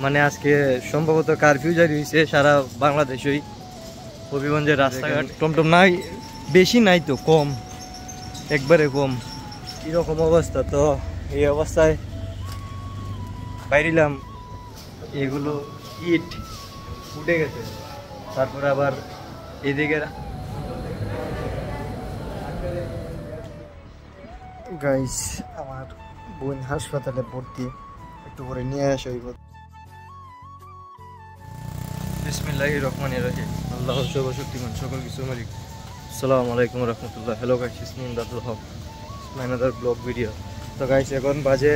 মানে আজকে সম্ভবত কারফিউ জারি হয়েছে সারা বাংলাদেশেই। হবিগঞ্জের রাস্তাঘাট টমটম নাই, বেশি নাই তো, কম, একবারে কম। এরকম অবস্থা, তো এই অবস্থায় বাইরিলাম। এগুলো ইট উঠে গেছে, তারপরে আবার এদিকে গাইস আমার বোন হাসপাতালে ভর্তি, একটু করে নিয়ে আসা হইব। বিসমিল্লাহির রহমানির রহিম। আল্লাহ সর্বশক্তিমান, সকল কিছু মালিক। আসসালামু আলাইকুম রহমতুল্লাহ। Hello guys, it's me Imdadul Haq, মাইনাদার ব্লগ ভিডিও। তো গাইস এখন বাজে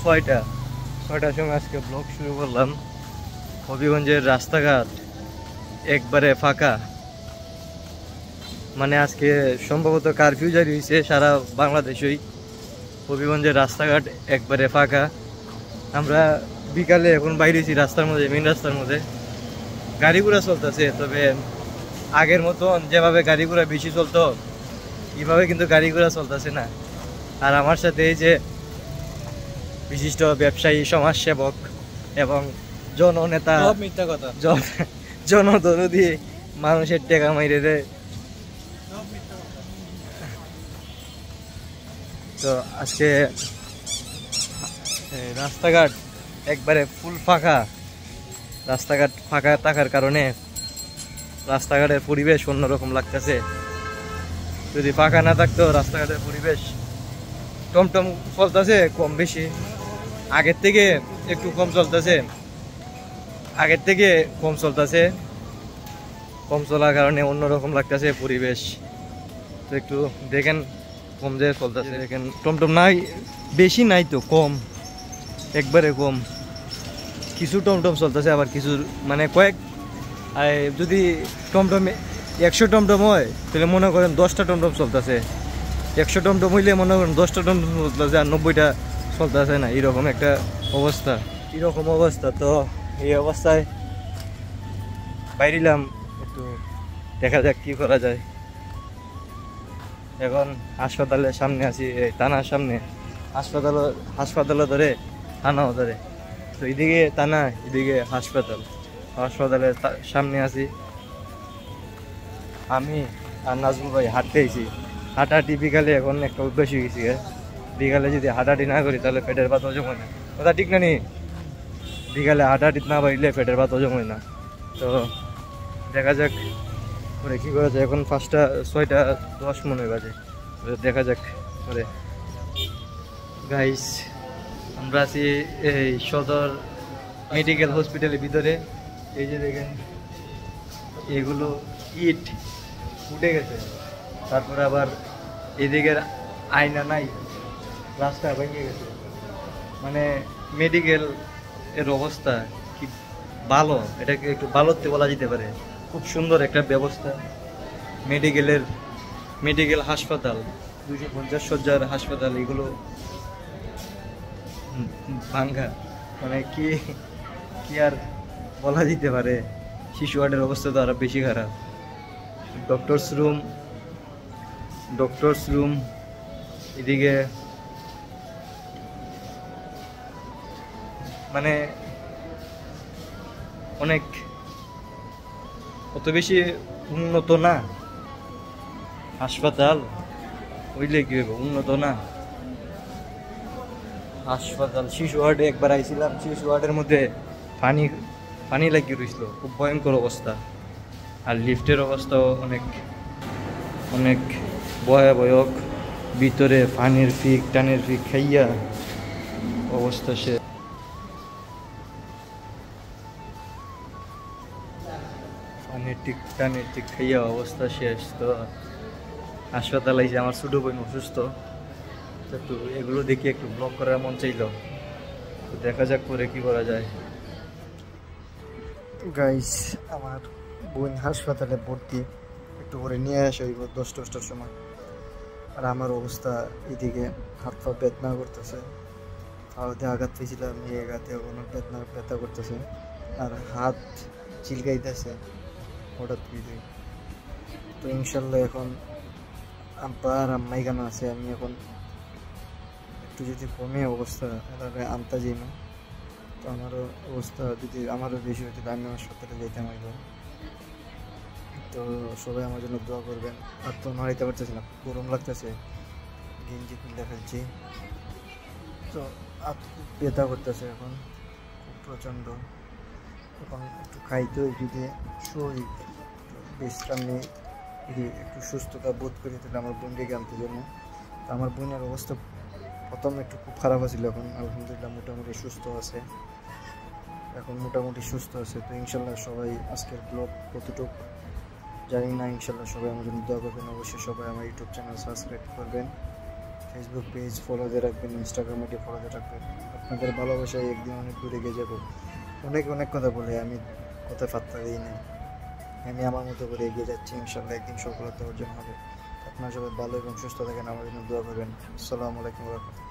6টার সময় আজকে ব্লগ শুরু করলাম। হবিগঞ্জের রাস্তাঘাট একবারে ফাঁকা, মানে আজকে সম্ভবত কারফিউ জারি হয়েছে সারা বাংলাদেশেই। হবিগঞ্জের রাস্তাঘাট একবারে ফাঁকা। আমরা বিকালে এখন বাইরেছি রাস্তার মধ্যে, মেন রাস্তার মধ্যে গাড়ি ঘোড়া চলতেছে, তবে আগের মতন যেভাবে গাড়ি ঘোড়া বেশি চলতো এইভাবে কিন্তু গাড়ি ঘোড়া চলতেছে না। আর আমার সাথে এই যে বিশিষ্ট ব্যবসায়ী, সমাজসেবক এবং জননেতা, মিথ্যা কথা, জনদরদি, মানুষের টেকা মাইরে দেয়। তো আজকে রাস্তাঘাট একবারে ফুল ফাঁকা। রাস্তাঘাট ফাঁকা থাকার কারণে রাস্তাঘাটের পরিবেশ অন্যরকম লাগতেছে। যদি ফাঁকা না থাকতো রাস্তাঘাটের পরিবেশ, টমটম চলতেছে কম বেশি, আগের থেকে একটু কম চলতেছে, কম চলার কারণে অন্যরকম লাগতেছে পরিবেশ। তো একটু দেখেন কম যে চলতেছে, দেখেন টমটম নাই, বেশি নাই তো, কম, একবারে কম। কিছু টমটম চলতেছে, আবার কিছু মানে কয়েক, যদি টমটম 100 টমটম হয় তাহলে মনে করেন 10টা টমটম চলতেছে। 100 টমটম হইলে মনে করেন 10টা টমটম চলতেছে, আর 90টা চলতেছে না, এরকম একটা অবস্থা। তো এই অবস্থায় বাইরিলাম, একটু দেখা যাক কি করা যায়। এখন হাসপাতালের সামনে আছি, থানার সামনে। হাসপাতালও ধরে, থানাও ধরে। তো এদিকে থানা, এদিকে হাসপাতালের সামনে আছি আমি আর নাজমুল ভাই। হাঁটাহাঁটি বিকালে এখন একটা অভ্যাস হয়ে গেছি। বিকালে যদি হাঁটাহাঁটি না করি তাহলে পেটের ভাত হজম হয় না, কথা ঠিক না নি? বিকালে হাঁটাহাঁটি না পারলে পেটের ভাত হজম হয় না। তো দেখা যাক করে কী করা যায়। এখন 6:10 মনে বাজে, দেখা যাক করে। গাইস আমরা আছি এই সদর মেডিকেল হসপিটালের ভিতরে। এই যে দেখেন এগুলো ইট উঠে গেছে, তারপরে আবার এদিকের আয়না নাই, রাস্তা ভেঙে গেছে। মানে মেডিকেল এর অবস্থা কি ভালো, এটাকে একটু ভালোতে বলা যেতে পারে। খুব সুন্দর একটা ব্যবস্থা মেডিকেল হাসপাতাল, 250 শয্যার হাসপাতাল, এগুলো ভাঙ্গা। মানে কি আর বলা যেতে পারে। শিশু ওয়ার্ডের অবস্থা তো আরো বেশি খারাপ। ডক্টরস রুম এদিকে মানে অনেক, অত বেশি উন্নত না হাসপাতাল, বুঝলে কি হবে, উন্নত না হাসপাতাল। শিশু ওয়ার্ডে একবার আইছিলাম, শিশু ওয়ার্ডের মধ্যে পানি লাগিয়ে রয়েছিল, খুব ভয়ঙ্কর অবস্থা। আর লিফটের অবস্থাও অনেক ভয়াবহ, ভিতরে টানের ফিক খাইয়া অবস্থা সে। টানের টিক খাইয়া অবস্থা শেষ। তো হাসপাতাল আইছে, আমার ছোট বোন অসুস্থ, একটু এগুলো দেখি একটু ব্লগ করার মন চাইল। তো দেখা যাক করে কি করা যায়। গাইস আমার বোন হাসপাতালে ভর্তি, একটু করে নিয়ে আসা হইব 10টার সময়। আর আমার অবস্থা এদিকে হাত পা বেদনা করতেছে, পাওতে আঘাত পেয়েছিলাম, এই আঘাতে কোনো ব্যথা করতেছে, আর হাত চিলকাইতেছে হঠাৎ করে। তো ইনশাল্লাহ এখন আব্বা আর আম্মা এখানে আছে, আমি এখন একটু যদি কমে অবস্থা তাহলে আনতে যাই না, তো আমারও অবস্থা যদি আমারও বেশি হতো আমি হাসপাতালে যেতাম হইব। তো সবাই আমার জন্য দোয়া করবেন। আর তো নাড়াইতে পারতেছি না, গরম লাগতেছে, গেঞ্জি খুলে ফেলছি। তো আর খুব ব্যথা করতেছে এখন, খুব প্রচণ্ড। এখন একটু খাইতে যদি শরীর বিশ্রাম নেই, যদি একটু সুস্থতা বোধ করি তাহলে আমার বোনকে আনতে জন্য। তো আমার বোনের অবস্থা প্রথম একটু খুব খারাপ ছিল, এখন আলহামদুলিল্লাহ মোটামুটি সুস্থ আছে, এখন মোটামুটি সুস্থ আছে। তো ইনশাল্লাহ সবাই আজকের ব্লগ কতটুকু জানি না, ইনশাল্লাহ সবাই আমার জন্য দোয়া করবেন। অবশ্যই সবাই আমার ইউটিউব চ্যানেল সাবস্ক্রাইব করবেন, ফেসবুক পেজ ফলো দিয়ে রাখবেন, ইনস্টাগ্রাম আইডি ফলো দিয়ে রাখবেন। আপনাদের ভালোবাসায় একদিন অনেক দূরে এগিয়ে যাবো। অনেক অনেক কথা বলে আমি কথা পাত্তা দিই না, আমি আমার মতো করে এগিয়ে যাচ্ছি, ইনশাল্লাহ একদিন সফলতা অর্জন হবে। আপনারা সবাই ভালো এবং সুস্থ থাকেন, আমার জন্য দোয়া করবেন। আসসালামু আলাইকুম ওয়া রাহমাতুল্লাহ।